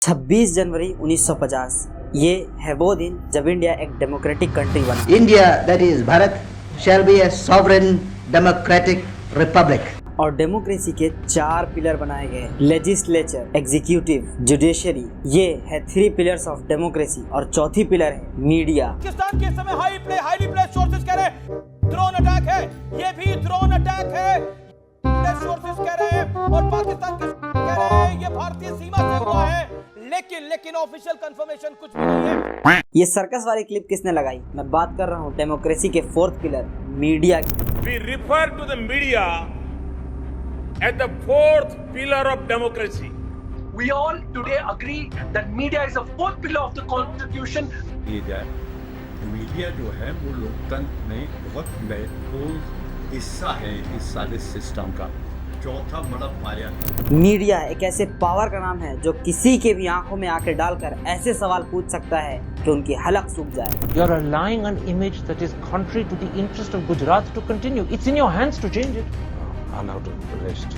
26 जनवरी 1950 ये है वो दिन जब इंडिया एक डेमोक्रेटिक कंट्री बना। India, that is Bharat, shall be a sovereign democratic republic. और डेमोक्रेसी के 4 पिलर बनाए गए, लेजिस्लेचर, एग्जीक्यूटिव, जुडिशरी। ये है 3 पिलर्स ऑफ डेमोक्रेसी। और चौथी पिलर है मीडिया। पाकिस्तान के समय हाईली प्लेस सोर्सेज कह रहे हैं ड्रोन अटैक है, ये भी ड्रोन अटैक है, प्लेस सोर्सेज कह रहे हैं और पाकिस्तान के कह रहे हैं ये भारतीय सीमा से हुआ है, लेकिन ऑफिशियल कंफर्मेशन कुछ भी नहीं है। ये सर्कस वाली क्लिप किसने लगाई? मैं बात कर रहा हूँ डेमोक्रेसी के 4th पिलर मीडिया की। We refer to the media as the 4th pillar of democracy. We all today agree that media is the 4th pillar of the constitution. किए जाए। मीडिया जो है वो लोकतंत्र में बहुत महत्वपूर्ण हिस्सा है इस सारे सिस्टम का, चौथा बड़ा पाया। मीडिया एक ऐसे पावर का नाम है जो किसी के भी आंखों में आंखें डालकर ऐसे सवाल पूछ सकता है कि उनकी हलक सूख जाए। You are allowing an image that is contrary to the interest of Gujarat to continue. It's in your hands to change it. Allow to rest.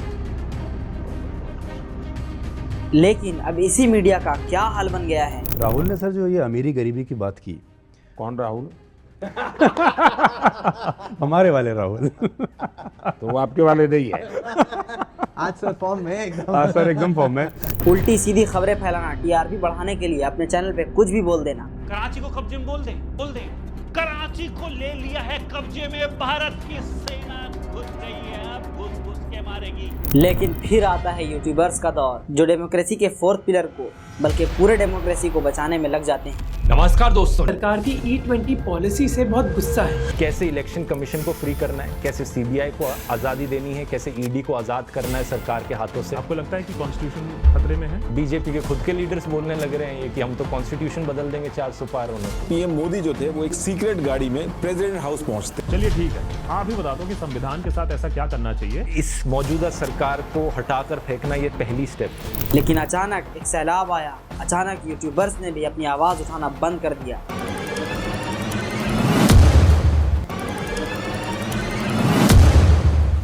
लेकिन अब इसी मीडिया का क्या हाल बन गया है? राहुल ने सर जो ये अमीरी गरीबी की बात की, कौन राहुल? हमारे वाले राहुल। तो वो आपके वाले नहीं है। आज सर फॉर्म में एकदम। आज सर एकदम फॉर्म में। उल्टी सीधी खबरें फैलाना, टीआरपी बढ़ाने के लिए अपने चैनल पे कुछ भी बोल देना। कराची को कब्जे में बोल दें कराची को ले लिया है कब्जे में, भारत की सेना घुस गई है, अब घुस के मारेगी। लेकिन फिर आता है यूट्यूबर्स का दौर जो डेमोक्रेसी के 4th पिलर को बल्कि पूरे डेमोक्रेसी को बचाने में लग जाते हैं। नमस्कार दोस्तों, सरकार की E20 पॉलिसी से बहुत गुस्सा है। कैसे इलेक्शन कमीशन को फ्री करना है, कैसे सीबीआई को आज़ादी देनी है, कैसे ईडी को आज़ाद करना है सरकार के हाथों से। आपको लगता है कि कॉन्स्टिट्यूशन खतरे में है? बीजेपी के खुद के लीडर्स बोलने लग रहे हैं कि हम तो कॉन्स्टिट्यूशन बदल देंगे 400 पार होने। पीएम मोदी जो थे वो एक सीक्रेट गाड़ी में प्रेसिडेंट हाउस पहुंचते। चलिए ठीक है, आप ही बता दो कि संविधान के साथ ऐसा क्या करना चाहिए। इस मौजूदा सरकार को हटाकर फेंकना ये पहली स्टेप है। लेकिन अचानक एक सैलाब आया, अचानक यूट्यूबर्स ने भी अपनी आवाज उठाना बंद कर दिया।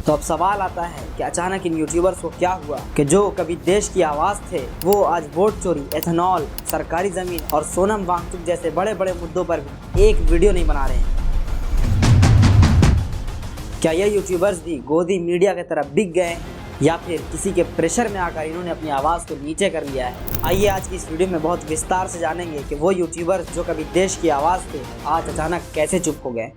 तो अब सवाल आता है कि अचानक इन यूट्यूबर्स को क्या हुआ कि जो कभी देश की आवाज थे वो आज वोट चोरी, एथेनॉल, सरकारी जमीन और सोनम वांगचुक जैसे बड़े बड़े मुद्दों पर भी एक वीडियो नहीं बना रहे हैं। क्या ये यूट्यूबर्स भी गोदी मीडिया की तरफ बिक गए हैं या फिर किसी के प्रेशर में आकर इन्होंने अपनी आवाज़ को नीचे कर लिया है? आइए आज की इस वीडियो में बहुत विस्तार से जानेंगे कि वो यूट्यूबर्स जो कभी देश की आवाज़ थे आज अचानक कैसे चुप हो गए।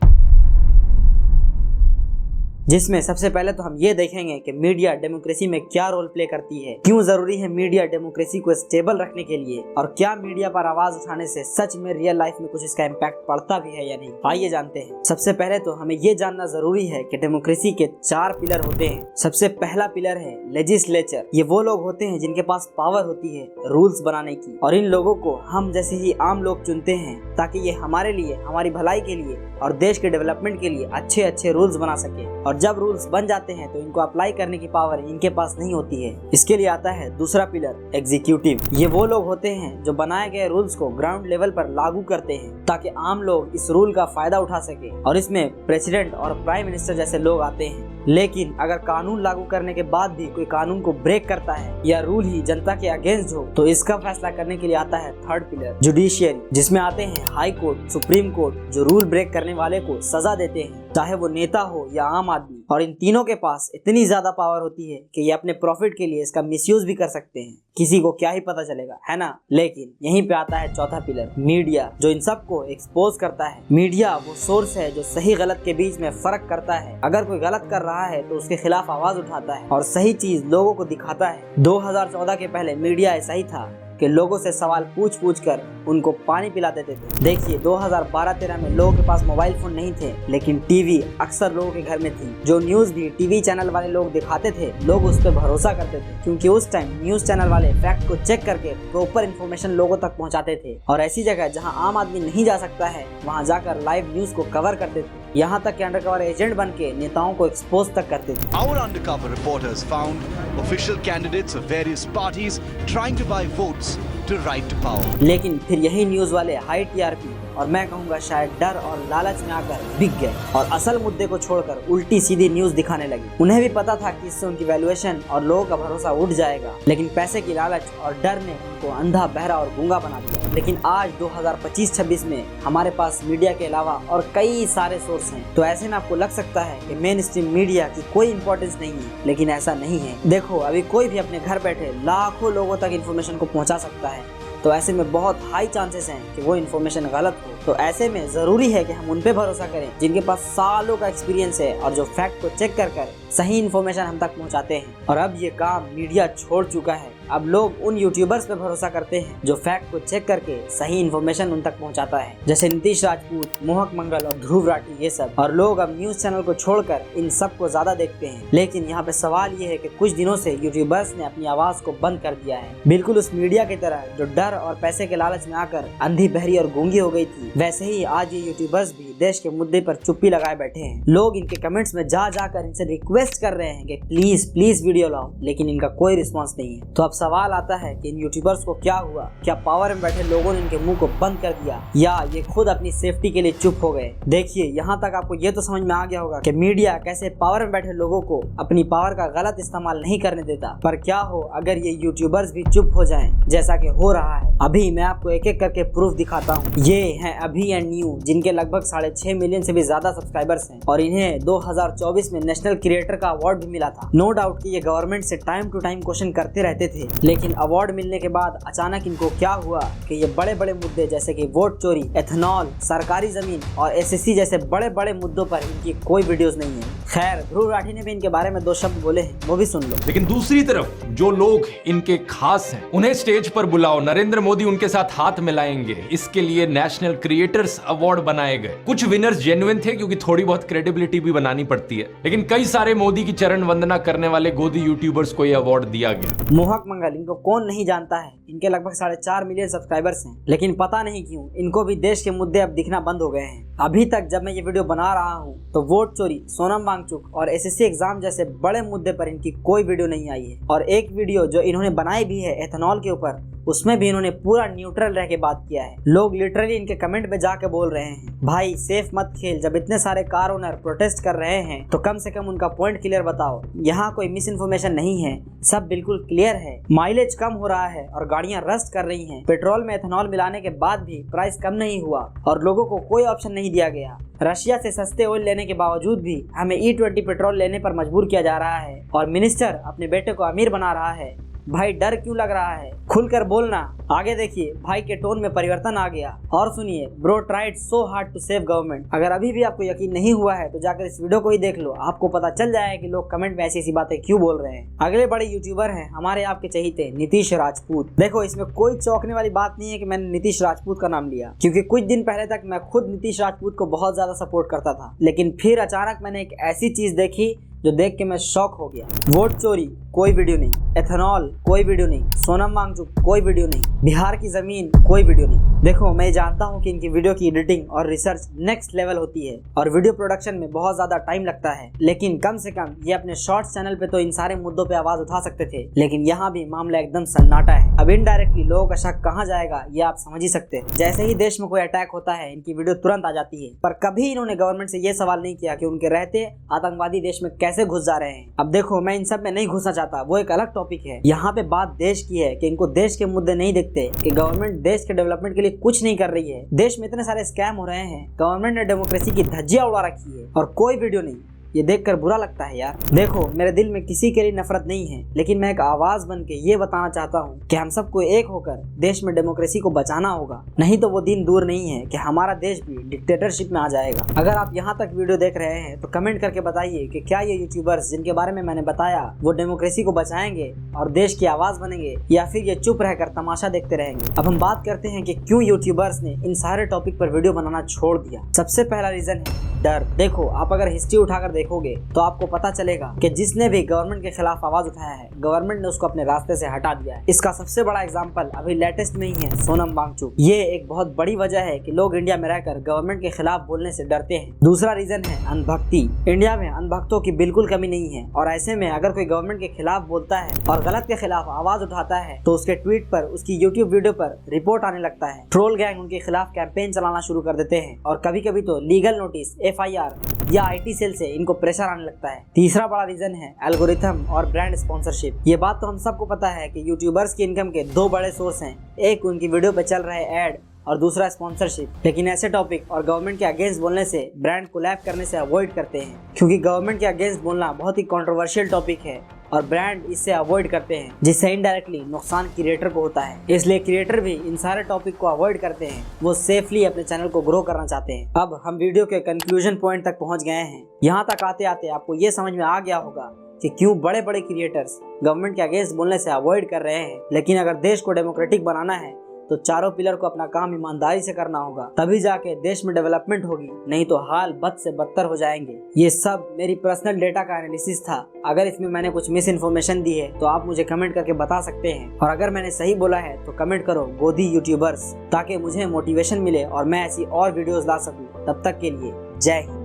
जिसमें सबसे पहले तो हम ये देखेंगे कि मीडिया डेमोक्रेसी में क्या रोल प्ले करती है, क्यों जरूरी है मीडिया डेमोक्रेसी को स्टेबल रखने के लिए, और क्या मीडिया पर आवाज उठाने से सच में रियल लाइफ में कुछ इसका इम्पैक्ट पड़ता भी है या नहीं। आइए जानते हैं। सबसे पहले तो हमें ये जानना जरूरी है कि डेमोक्रेसी के 4 पिलर होते हैं। सबसे पहला पिलर है लेजिस्लेचर। ये वो लोग होते हैं जिनके पास पावर होती है रूल्स बनाने की, और इन लोगों को हम जैसे ही आम लोग चुनते हैं ताकि ये हमारे लिए, हमारी भलाई के लिए और देश के डेवलपमेंट के लिए अच्छे अच्छे रूल्स बना सके। और जब रूल्स बन जाते हैं तो इनको अप्लाई करने की पावर इनके पास नहीं होती है। इसके लिए आता है दूसरा पिलर एग्जीक्यूटिव। ये वो लोग होते हैं जो बनाए गए रूल्स को ग्राउंड लेवल पर लागू करते हैं ताकि आम लोग इस रूल का फायदा उठा सके, और इसमें प्रेसिडेंट और प्राइम मिनिस्टर जैसे लोग आते हैं। लेकिन अगर कानून लागू करने के बाद भी कोई कानून को ब्रेक करता है या रूल ही जनता के अगेंस्ट हो तो इसका फैसला करने के लिए आता है 3rd पिलर जुडिशियरी, जिसमें आते हैं हाई कोर्ट, सुप्रीम कोर्ट, जो रूल ब्रेक करने वाले को सजा देते हैं, चाहे वो नेता हो या आम आदमी। और इन तीनों के पास इतनी ज्यादा पावर होती है कि ये अपने प्रॉफिट के लिए इसका मिसयूज भी कर सकते हैं। किसी को क्या ही पता चलेगा, है ना। लेकिन यहीं पे आता है चौथा पिलर मीडिया, जो इन सबको एक्सपोज करता है। मीडिया वो सोर्स है जो सही गलत के बीच में फर्क करता है। अगर कोई गलत कर रहा है तो उसके खिलाफ आवाज उठाता है और सही चीज लोगों को दिखाता है। 2014 के पहले मीडिया ऐसा ही था कि लोगों से सवाल पूछ कर उनको पानी पिला देते थे। देखिए 2012-13 में लोगों के पास मोबाइल फोन नहीं थे, लेकिन टीवी अक्सर लोगों के घर में थी। जो न्यूज भी टीवी चैनल वाले लोग दिखाते थे लोग उस पर भरोसा करते थे, क्योंकि उस टाइम न्यूज चैनल वाले फैक्ट को चेक करके प्रॉपर इन्फॉर्मेशन लोगों तक पहुंचाते थे। और ऐसी जगह जहां आम आदमी नहीं जा सकता है वहां जाकर लाइव न्यूज को कवर करते थे। यहाँ तक कि अंडरकवर एजेंट बन के नेताओं को एक्सपोज तक करते थे। Our undercover reporters found official candidates of various parties trying to buy votes to ride to power. लेकिन फिर यही न्यूज वाले हाई टीआरपी और मैं कहूँगा शायद डर और लालच में आकर बिक गए और असल मुद्दे को छोड़कर उल्टी सीधी न्यूज दिखाने लगे। उन्हें भी पता था कि इससे उनकी वैल्यूएशन और लोगों का भरोसा उठ जाएगा, लेकिन पैसे की लालच और डर ने उनको अंधा, बहरा और गूंगा बना दिया। लेकिन आज 2025-26 में हमारे पास मीडिया के अलावा और कई सारे सोर्स हैं, तो ऐसे में आपको लग सकता है कि मेन स्ट्रीम मीडिया की कोई इंपॉर्टेंस नहीं है, लेकिन ऐसा नहीं है। देखो, अभी कोई भी अपने घर बैठे लाखों लोगों तक इन्फॉर्मेशन को पहुंचा सकता है, तो ऐसे में बहुत हाई चांसेस हैं कि वो इन्फॉर्मेशन गलत हो। तो ऐसे में जरूरी है कि हम उन पे भरोसा करें जिनके पास सालों का एक्सपीरियंस है और जो फैक्ट को चेक कर सही इन्फॉर्मेशन हम तक पहुंचाते हैं। और अब ये काम मीडिया छोड़ चुका है। अब लोग उन यूट्यूबर्स पे भरोसा करते हैं जो फैक्ट को चेक करके सही इन्फॉर्मेशन उन तक पहुंचाता है, जैसे नीतीश राजपूत, मोहक मंगल और ध्रुव राठी, ये सब। और लोग अब न्यूज चैनल को छोड़कर इन सब को ज्यादा देखते हैं। लेकिन यहाँ पे सवाल ये है कि कुछ दिनों से यूट्यूबर्स ने अपनी आवाज को बंद कर दिया है, बिल्कुल उस मीडिया की तरह जो डर और पैसे के लालच में आकर अंधी, बहरी और गूंगी हो गई थी। वैसे ही आज ये यूट्यूबर्स भी देश के मुद्दे पर चुप्पी लगाए बैठे हैं। लोग इनके कमेंट्स में जा जाकर इनसे रिक्वेस्ट कर रहे हैं कि प्लीज प्लीज वीडियो लाओ, लेकिन इनका कोई रिस्पॉन्स नहीं है। तो अब सवाल आता है कि इन यूट्यूबर्स को क्या हुआ? क्या पावर में बैठे लोगों ने इनके मुंह को बंद कर दिया, या ये खुद अपनी सेफ्टी के लिए चुप हो गए? देखिए, यहाँ तक आपको ये तो समझ में आ गया होगा कि मीडिया कैसे पावर में बैठे लोगों को अपनी पावर का गलत इस्तेमाल नहीं करने देता। पर क्या हो अगर ये यूट्यूबर्स भी चुप हो जाएं, जैसा कि हो रहा है अभी। मैं आपको एक एक करके प्रूफ दिखाता हूँ। ये हैं अभी एंड न्यू, जिनके लगभग 6.5 मिलियन से भी ज्यादा सब्सक्राइबर्स हैं और इन्हें 2024 में नेशनल क्रिएटर का अवार्ड भी मिला था। नो डाउट कि ये गवर्नमेंट से टाइम टू टाइम क्वेश्चन करते रहते थे, लेकिन अवार्ड मिलने के बाद अचानक इनको क्या हुआ कि ये बड़े बड़े मुद्दे जैसे कि वोट चोरी, एथेनॉल, सरकारी जमीन और एसएससी जैसे बड़े बड़े मुद्दों पर इनकी कोई वीडियोस नहीं है। खैर, ध्रुव राठी ने भी इनके बारे में 2 शब्द बोले हैं, वो भी सुन लो। लेकिन दूसरी तरफ जो लोग इनके खास हैं, उन्हें स्टेज पर बुलाओ, नरेंद्र मोदी उनके साथ हाथ मिलाएंगे। इसके लिए नेशनल क्रिएटर्स अवार्ड बनाए गए। कुछ विनर्स जेन्युइन थे क्योंकि थोड़ी बहुत क्रेडिबिलिटी भी बनानी पड़ती है, लेकिन कई सारे मोदी की चरण वंदना करने वाले गोदी यूट्यूबर्स को यह अवार्ड दिया गया। मोहक मंगल, इनको कौन नहीं जानता है। इनके लगभग 4.5 मिलियन सब्सक्राइबर्स हैं, लेकिन पता नहीं क्यों इनको भी देश के मुद्दे अब दिखना बंद हो गए हैं। अभी तक जब मैं ये वीडियो बना रहा हूँ तो वोट चोरी, सोनम वांगचुक और एसएससी एग्जाम जैसे बड़े मुद्दे पर इनकी कोई वीडियो नहीं आई है। और एक वीडियो जो इन्होंने बनाई भी है एथेनॉल के ऊपर, उसमें भी इन्होंने पूरा न्यूट्रल रह के बात किया है। लोग लिटरली इनके कमेंट में जाके बोल रहे हैं, भाई सेफ मत खेल। जब इतने सारे कार ओनर प्रोटेस्ट कर रहे हैं तो कम से कम उनका पॉइंट क्लियर बताओ। यहाँ कोई मिस इन्फॉर्मेशन नहीं है, सब बिल्कुल क्लियर है। माइलेज कम हो रहा है और गाड़ियां रस्ट कर रही हैं। पेट्रोल में एथेनॉल मिलाने के बाद भी प्राइस कम नहीं हुआ और लोगों को कोई ऑप्शन नहीं दिया गया। रशिया से सस्ते ऑयल लेने के बावजूद भी हमें E20 पेट्रोल लेने पर मजबूर किया जा रहा है और मिनिस्टर अपने बेटे को अमीर बना रहा है। भाई डर क्यों लग रहा है? खुलकर बोलना। आगे देखिए, भाई के टोन में परिवर्तन आ गया। और सुनिए, bro tried so hard to save government. अगर अभी भी आपको यकीन नहीं हुआ है तो जाकर इस वीडियो को ही देख लो, आपको पता चल जाएगा कि लोग कमेंट में ऐसी ऐसी बातें क्यों बोल रहे हैं। अगले बड़े यूट्यूबर हैं हमारे आपके चहीते नीतीश राजपूत। देखो, इसमें कोई चौंकने वाली बात नहीं है कि मैंने नीतीश राजपूत का नाम लिया, क्योंकि कुछ दिन पहले तक मैं खुद नीतीश राजपूत को बहुत ज्यादा सपोर्ट करता था। लेकिन फिर अचानक मैंने एक ऐसी चीज देखी जो देख के मैं शॉक हो गया। वोट चोरी कोई वीडियो नहीं, एथेनॉल कोई वीडियो नहीं, सोनम वांगचुक कोई वीडियो नहीं, बिहार की जमीन कोई वीडियो नहीं। देखो, मैं जानता हूँ कि इनकी वीडियो की एडिटिंग और रिसर्च नेक्स्ट लेवल होती है और वीडियो प्रोडक्शन में बहुत ज्यादा टाइम लगता है, लेकिन कम से कम ये अपने शॉर्ट्स चैनल पे तो इन सारे मुद्दों पे आवाज उठा सकते थे। लेकिन यहाँ भी मामला एकदम सन्नाटा है। अब इनडायरेक्टली लोगों का शक कहाँ जाएगा ये आप समझ ही सकते हैं। जैसे ही देश में कोई अटैक होता है इनकी वीडियो तुरंत आ जाती है, पर कभी इन्होंने गवर्नमेंट से ये सवाल नहीं किया कि उनके रहते आतंकवादी देश में कैसे घुस जा रहे हैं। अब देखो, मैं इन सब में नहीं घुसना चाहता, वो एक अलग टॉपिक है। यहाँ पे बात देश की है कि इनको देश के मुद्दे नहीं दिखते, कि गवर्नमेंट देश के डेवलपमेंट के लिए कुछ नहीं कर रही है। देश में इतने सारे स्कैम हो रहे हैं, गवर्नमेंट ने डेमोक्रेसी की धज्जियां उड़ा रखी है और कोई वीडियो नहीं। ये देखकर बुरा लगता है यार। देखो, मेरे दिल में किसी के लिए नफरत नहीं है, लेकिन मैं एक आवाज बन के ये बताना चाहता हूँ कि हम सबको एक होकर देश में डेमोक्रेसी को बचाना होगा, नहीं तो वो दिन दूर नहीं है कि हमारा देश भी डिक्टेटरशिप में आ जाएगा। अगर आप यहाँ तक वीडियो देख रहे हैं तो कमेंट करके बताइए कि क्या ये यूट्यूबर्स जिनके बारे में मैंने बताया वो डेमोक्रेसी को बचाएंगे और देश की आवाज बनेंगे, या फिर ये चुप रहकर तमाशा देखते रहेंगे। अब हम बात करते हैं कि क्यों यूट्यूबर्स ने इन सारे टॉपिक पर वीडियो बनाना छोड़ दिया। सबसे पहला रीजन है डर। देखो, आप अगर हिस्ट्री उठाकर देखोगे तो आपको पता चलेगा कि जिसने भी गवर्नमेंट के खिलाफ आवाज उठाया है, गवर्नमेंट ने उसको अपने रास्ते से हटा दिया है। इसका सबसे बड़ा एग्जांपल अभी लेटेस्ट में ही है सोनम वांगचुक। ये एक बहुत बड़ी वजह है कि लोग इंडिया में रहकर गवर्नमेंट के खिलाफ बोलने से डरते हैं। दूसरा रीजन है अंधभक्ति। इंडिया में अंधभक्तों की बिल्कुल कमी नहीं है और ऐसे में अगर कोई गवर्नमेंट के खिलाफ बोलता है और गलत के खिलाफ आवाज उठाता है तो उसके ट्वीट पर, उसकी यूट्यूब वीडियो पर रिपोर्ट आने लगता है। ट्रोल गैंग उनके खिलाफ कैंपेन चलाना शुरू कर देते हैं और कभी कभी तो लीगल नोटिस, FIR या IT सेल से इनको प्रेशर आने लगता है। तीसरा बड़ा रीजन है एल्गोरिथम और ब्रांड स्पॉन्सरशिप। ये बात तो हम सबको पता है कि यूट्यूबर्स की इनकम के दो बड़े सोर्स हैं, एक उनकी वीडियो पे चल रहे ऐड और दूसरा स्पॉन्सरशिप। लेकिन ऐसे टॉपिक और गवर्नमेंट के अगेंस्ट बोलने से ब्रांड कोलैब करने से अवॉइड करते हैं, क्योंकि गवर्नमेंट के अगेंस्ट बोलना बहुत ही कंट्रोवर्शियल टॉपिक है और ब्रांड इससे अवॉइड करते हैं, जिससे इनडायरेक्टली नुकसान क्रिएटर को होता है। इसलिए क्रिएटर भी इन सारे टॉपिक को अवॉइड करते हैं, वो सेफली अपने चैनल को ग्रो करना चाहते हैं। अब हम वीडियो के कंक्लूजन पॉइंट तक पहुंच गए हैं। यहाँ तक आते आते आपको ये समझ में आ गया होगा कि क्यों बड़े बड़े क्रिएटर्स गवर्नमेंट के अगेंस्ट बोलने से अवॉइड कर रहे हैं। लेकिन अगर देश को डेमोक्रेटिक बनाना है तो चारों पिलर को अपना काम ईमानदारी से करना होगा, तभी जाके देश में डेवलपमेंट होगी, नहीं तो हाल बद से बदतर हो जाएंगे। ये सब मेरी पर्सनल डेटा का एनालिसिस था। अगर इसमें मैंने कुछ मिस इन्फॉर्मेशन दी है तो आप मुझे कमेंट करके बता सकते हैं, और अगर मैंने सही बोला है तो कमेंट करो गोदी यूट्यूबर्स, ताकि मुझे मोटिवेशन मिले और मैं ऐसी और वीडियोस ला सकूं। तब तक के लिए जय हिंद।